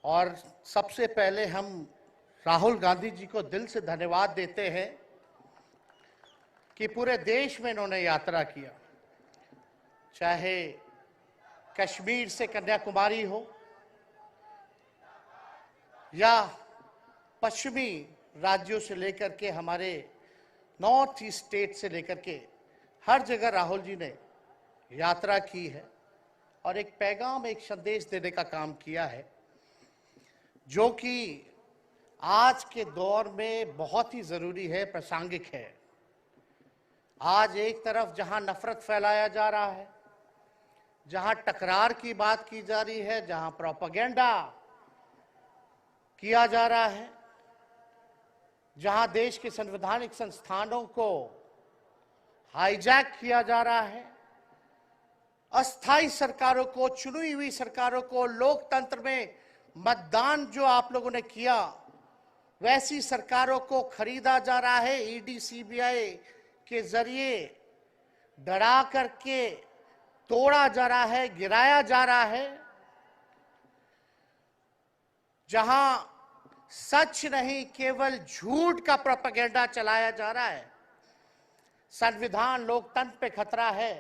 और सबसे पहले हम राहुल गांधी जी को दिल से धन्यवाद देते हैं कि पूरे देश में इन्होंने यात्रा किया, चाहे कश्मीर से कन्याकुमारी हो या पश्चिमी राज्यों से लेकर के हमारे नॉर्थ ईस्ट स्टेट से लेकर के हर जगह राहुल जी ने यात्रा की है और एक पैगाम, एक संदेश देने का काम किया है, जो कि आज के दौर में बहुत ही जरूरी है, प्रासंगिक है। आज एक तरफ जहां नफरत फैलाया जा रहा है, जहां टकरार की बात की जा रही है, जहां प्रोपेगेंडा किया जा रहा है, जहां देश के संवैधानिक संस्थानों को हाईजैक किया जा रहा है, अस्थायी सरकारों को, चुनी हुई सरकारों को, लोकतंत्र में मतदान जो आप लोगों ने किया वैसी सरकारों को खरीदा जा रहा है, ईडी सीबीआई के जरिए डरा करके तोड़ा जा रहा है, गिराया जा रहा है। जहां सच नहीं केवल झूठ का प्रोपेगेंडा चलाया जा रहा है, संविधान लोकतंत्र पे खतरा है,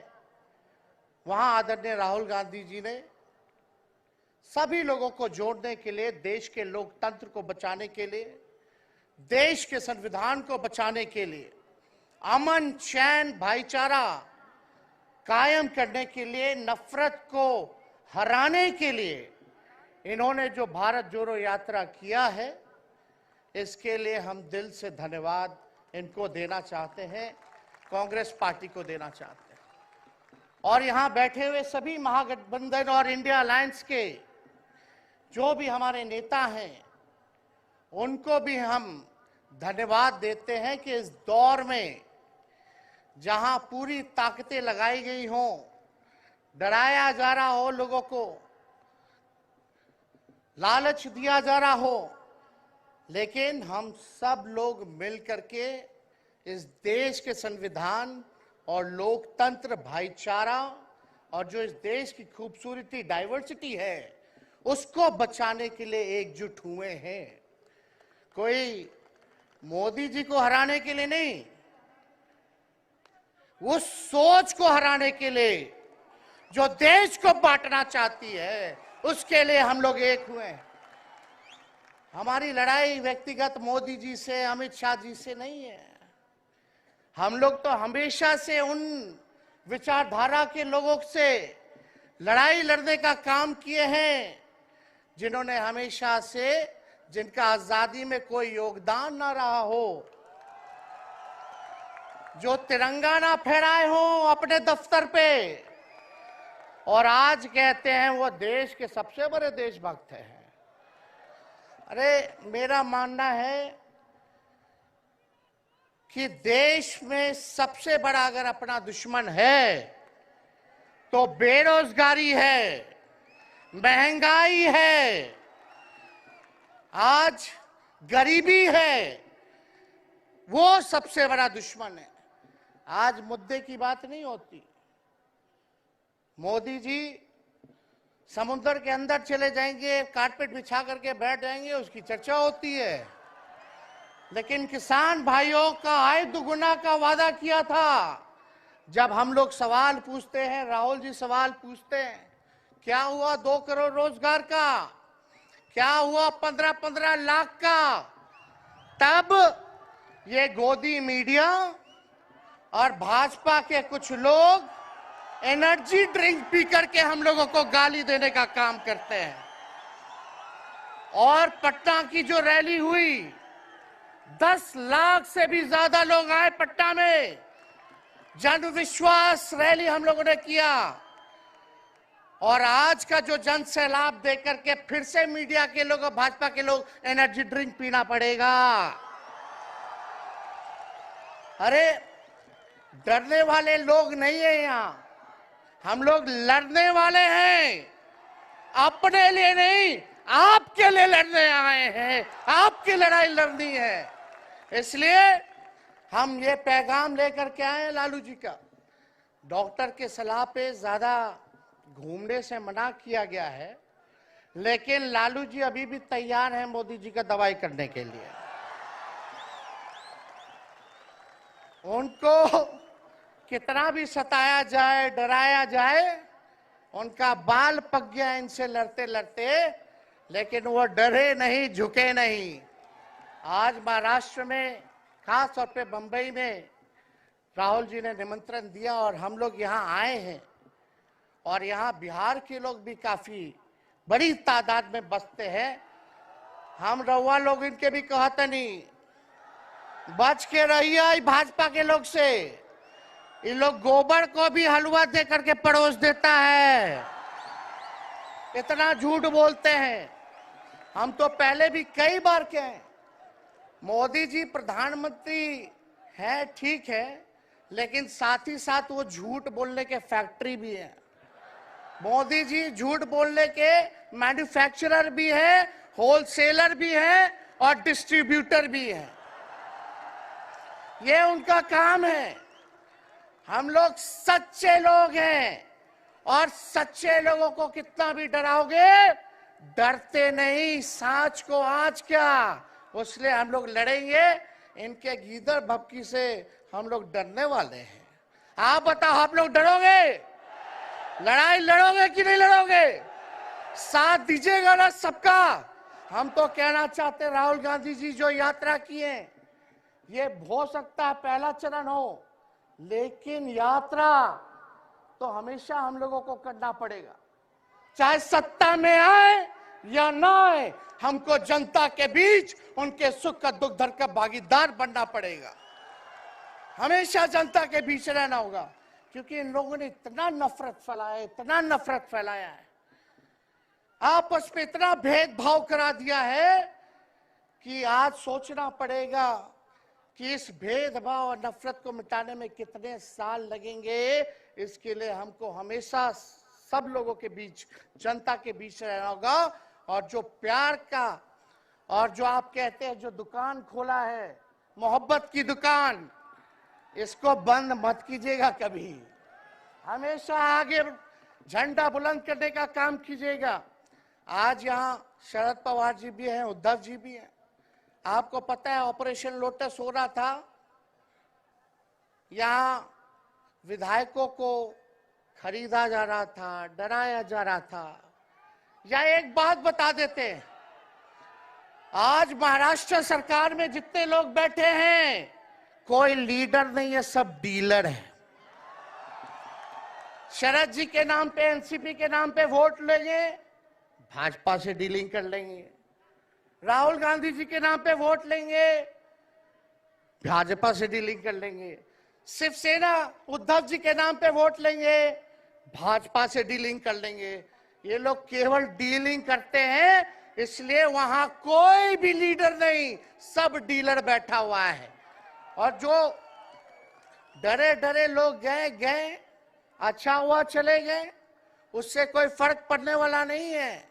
वहां आदरणीय राहुल गांधी जी ने सभी लोगों को जोड़ने के लिए, देश के लोकतंत्र को बचाने के लिए, देश के संविधान को बचाने के लिए, अमन चैन भाईचारा कायम करने के लिए, नफरत को हराने के लिए इन्होंने जो भारत जोड़ो यात्रा किया है, इसके लिए हम दिल से धन्यवाद इनको देना चाहते हैं, कांग्रेस पार्टी को देना चाहते हैं। और यहां बैठे हुए सभी महागठबंधन और इंडिया अलायंस के जो भी हमारे नेता हैं, उनको भी हम धन्यवाद देते हैं कि इस दौर में जहां पूरी ताकतें लगाई गई हों, डराया जा रहा हो, लोगों को लालच दिया जा रहा हो, लेकिन हम सब लोग मिलकर के इस देश के संविधान और लोकतंत्र, भाईचारा और जो इस देश की खूबसूरती, डाइवर्सिटी है, उसको बचाने के लिए एकजुट हुए हैं। कोई मोदी जी को हराने के लिए नहीं, उस सोच को हराने के लिए जो देश को बांटना चाहती है, उसके लिए हम लोग एक हुए हैं। हमारी लड़ाई व्यक्तिगत मोदी जी से, अमित शाह जी से नहीं है। हम लोग तो हमेशा से उन विचारधारा के लोगों से लड़ाई लड़ने का काम किए हैं जिन्होंने हमेशा से, जिनका आजादी में कोई योगदान ना रहा हो, जो तिरंगा ना फहराए हो अपने दफ्तर पे, और आज कहते हैं वो देश के सबसे बड़े देशभक्त हैं। अरे मेरा मानना है कि देश में सबसे बड़ा अगर अपना दुश्मन है तो बेरोजगारी है, महंगाई है, आज गरीबी है, वो सबसे बड़ा दुश्मन है। आज मुद्दे की बात नहीं होती। मोदी जी समुद्र के अंदर चले जाएंगे, कारपेट बिछा करके बैठ जाएंगे, उसकी चर्चा होती है। लेकिन किसान भाइयों का आय दुगुना का वादा किया था। जब हम लोग सवाल पूछते हैं, राहुल जी सवाल पूछते हैं, क्या हुआ 2 करोड़ रोजगार का, क्या हुआ 15-15 लाख का, तब ये गोदी मीडिया और भाजपा के कुछ लोग एनर्जी ड्रिंक पी करके हम लोगों को गाली देने का काम करते हैं। और पटना की जो रैली हुई, 10 लाख से भी ज्यादा लोग आए पटना में, जन विश्वास रैली हम लोगों ने किया। और आज का जो जन सैलाब देख करके फिर से मीडिया के लोग और भाजपा के लोग एनर्जी ड्रिंक पीना पड़ेगा। अरे डरने वाले लोग नहीं है यहाँ, हम लोग लड़ने वाले हैं, अपने लिए नहीं, आपके लिए लड़ने आए हैं, आपकी लड़ाई लड़नी है। इसलिए हम ये पैगाम लेकर के आए हैं लालू जी का। डॉक्टर के सलाह पे ज्यादा घूमने से मना किया गया है, लेकिन लालू जी अभी भी तैयार हैं मोदी जी का दवाई करने के लिए। उनको कितना भी सताया जाए, डराया जाए, उनका बाल पक गया इनसे लड़ते लड़ते, लेकिन वो डरे नहीं, झुके नहीं। आज महाराष्ट्र में, खास तौर पे बंबई में राहुल जी ने निमंत्रण दिया और हम लोग यहाँ आए हैं। और यहाँ बिहार के लोग भी काफी बड़ी तादाद में बसते हैं। हम रउआ लोग इनके भी कहते नहीं, बच के रहिए भाजपा के लोग से। ये लोग गोबर को भी हलवा दे करके परोस देता है, इतना झूठ बोलते हैं। हम तो पहले भी कई बार कहे, मोदी जी प्रधानमंत्री है ठीक है, लेकिन साथ ही साथ वो झूठ बोलने के फैक्ट्री भी है। मोदी जी झूठ बोलने के मैन्युफैक्चरर भी है, होलसेलर भी है और डिस्ट्रीब्यूटर भी है। ये उनका काम है। हम लोग सच्चे लोग हैं और सच्चे लोगों को कितना भी डराओगे, डरते नहीं। सांच को आज क्या, उसलिए हम लोग लड़ेंगे। इनके गीदड़ भपकी से हम लोग डरने वाले हैं। आप बताओ, आप लोग डरोगे? लड़ाई लड़ोगे कि नहीं लड़ोगे? साथ दीजिएगा ना सबका? हम तो कहना चाहते, राहुल गांधी जी जो यात्रा किए, ये हो सकता है पहला चरण हो, लेकिन यात्रा तो हमेशा हम लोगों को करना पड़ेगा। चाहे सत्ता में आए या ना आए, हमको जनता के बीच उनके सुख का दुख दर्द का भागीदार बनना पड़ेगा। हमेशा जनता के बीच रहना होगा, क्योंकि इन लोगों ने इतना नफरत फैलाया है, इतना नफरत फैलाया है, आपस में इतना भेदभाव करा दिया है कि आज सोचना पड़ेगा कि इस भेदभाव और नफरत को मिटाने में कितने साल लगेंगे। इसके लिए हमको हमेशा सब लोगों के बीच, जनता के बीच रहना होगा। और जो प्यार का, और जो आप कहते हैं जो दुकान खोला है, मोहब्बत की दुकान, इसको बंद मत कीजिएगा कभी। हमेशा आगे झंडा बुलंद करने का काम कीजिएगा। आज यहाँ शरद पवार जी भी हैं, उद्धव जी भी हैं। आपको पता है ऑपरेशन लोटस हो रहा था, यहाँ विधायकों को खरीदा जा रहा था, डराया जा रहा था। या एक बात बता देते हैं, आज महाराष्ट्र सरकार में जितने लोग बैठे हैं, कोई लीडर नहीं है, सब डीलर है। शरद जी के नाम पे, एनसीपी के नाम पे वोट लेंगे, भाजपा से डीलिंग कर लेंगे। राहुल गांधी जी के नाम पे वोट लेंगे, भाजपा से डीलिंग कर लेंगे। शिवसेना उद्धव जी के नाम पे वोट लेंगे, भाजपा से डीलिंग कर लेंगे। ये लोग केवल डीलिंग करते हैं, इसलिए वहां कोई भी लीडर नहीं, सब डीलर बैठा हुआ है। और जो डरे डरे लोग गए, अच्छा हुआ चले गए, उससे कोई फर्क पड़ने वाला नहीं है।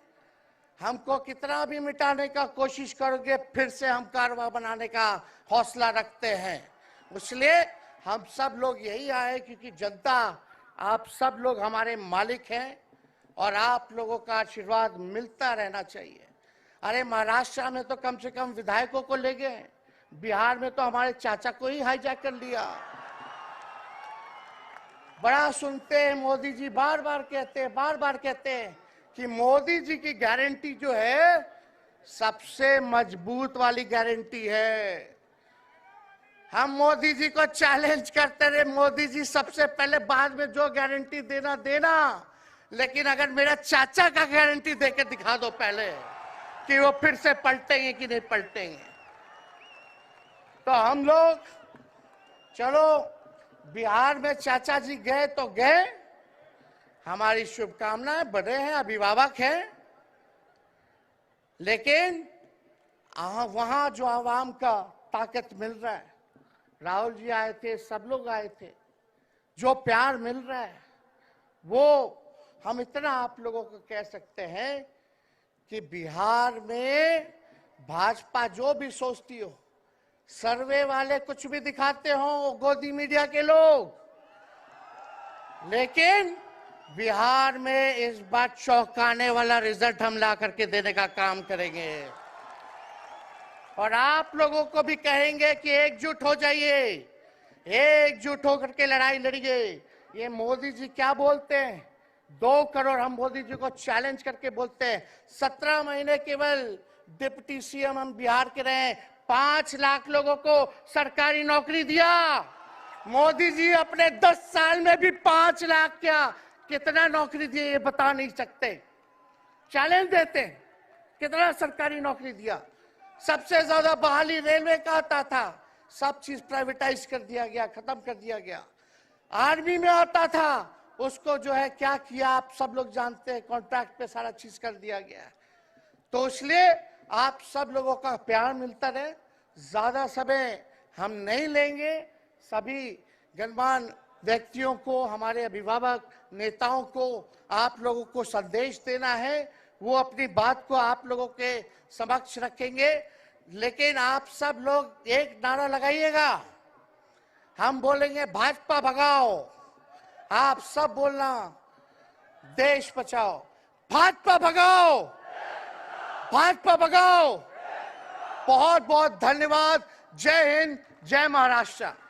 हमको कितना भी मिटाने का कोशिश करोगे, फिर से हम कारवा बनाने का हौसला रखते हैं। इसलिए हम सब लोग यही आए, क्योंकि जनता, आप सब लोग हमारे मालिक हैं और आप लोगों का आशीर्वाद मिलता रहना चाहिए। अरे महाराष्ट्र में तो कम से कम विधायकों को ले गए, बिहार में तो हमारे चाचा को ही हाईजैक कर लिया। बड़ा सुनते हैं, मोदी जी बार बार कहते हैं कि मोदी जी की गारंटी जो है सबसे मजबूत वाली गारंटी है। हम मोदी जी को चैलेंज करते रहे, मोदी जी सबसे पहले, बाद में जो गारंटी देना, लेकिन अगर मेरा चाचा का गारंटी देके दिखा दो पहले कि वो फिर से पलटेंगे कि नहीं पलटेंगे। तो हम लोग, चलो बिहार में चाचा जी गए तो गए, हमारी शुभकामनाएं, बड़े हैं, अभिभावक हैं, लेकिन वहां जो आवाम का ताकत मिल रहा है, राहुल जी आए थे, सब लोग आए थे, जो प्यार मिल रहा है, वो हम इतना आप लोगों को कह सकते हैं कि बिहार में भाजपा जो भी सोचती हो, सर्वे वाले कुछ भी दिखाते हो, गोदी मीडिया के लोग, लेकिन बिहार में इस बार चौंकाने वाला रिजल्ट हम ला करके देने का काम करेंगे और आप लोगों को भी कहेंगे कि एकजुट हो जाइए, एकजुट होकर के लड़ाई लड़िए। ये मोदी जी क्या बोलते हैं, 2 करोड़, हम मोदी जी को चैलेंज करके बोलते हैं 17 महीने केवल डिप्टी सीएम हम बिहार के रहे, 5 लाख लोगों को सरकारी नौकरी दिया। मोदी जी अपने 10 साल में भी 5 लाख क्या कितना नौकरी दिए ये बता नहीं सकते। चैलेंज देते हैं कितना सरकारी नौकरी दिया। सबसे ज्यादा बहाली रेलवे का आता था, सब चीज प्राइवेटाइज कर दिया गया, खत्म कर दिया गया। आर्मी में आता था, उसको जो है क्या किया आप सब लोग जानते हैं, कॉन्ट्रैक्ट पे सारा चीज कर दिया गया। तो इसलिए आप सब लोगों का प्यार मिलता रहे, ज्यादा समय हम नहीं लेंगे। सभी गणमान्य व्यक्तियों को, हमारे अभिभावक नेताओं को आप लोगों को संदेश देना है, वो अपनी बात को आप लोगों के समक्ष रखेंगे। लेकिन आप सब लोग एक नारा लगाइएगा, हम बोलेंगे भाजपा भगाओ, आप सब बोलना देश बचाओ। भाजपा भगाओ, भाजपा भगाओ। बहुत बहुत धन्यवाद। जय हिंद, जय महाराष्ट्र।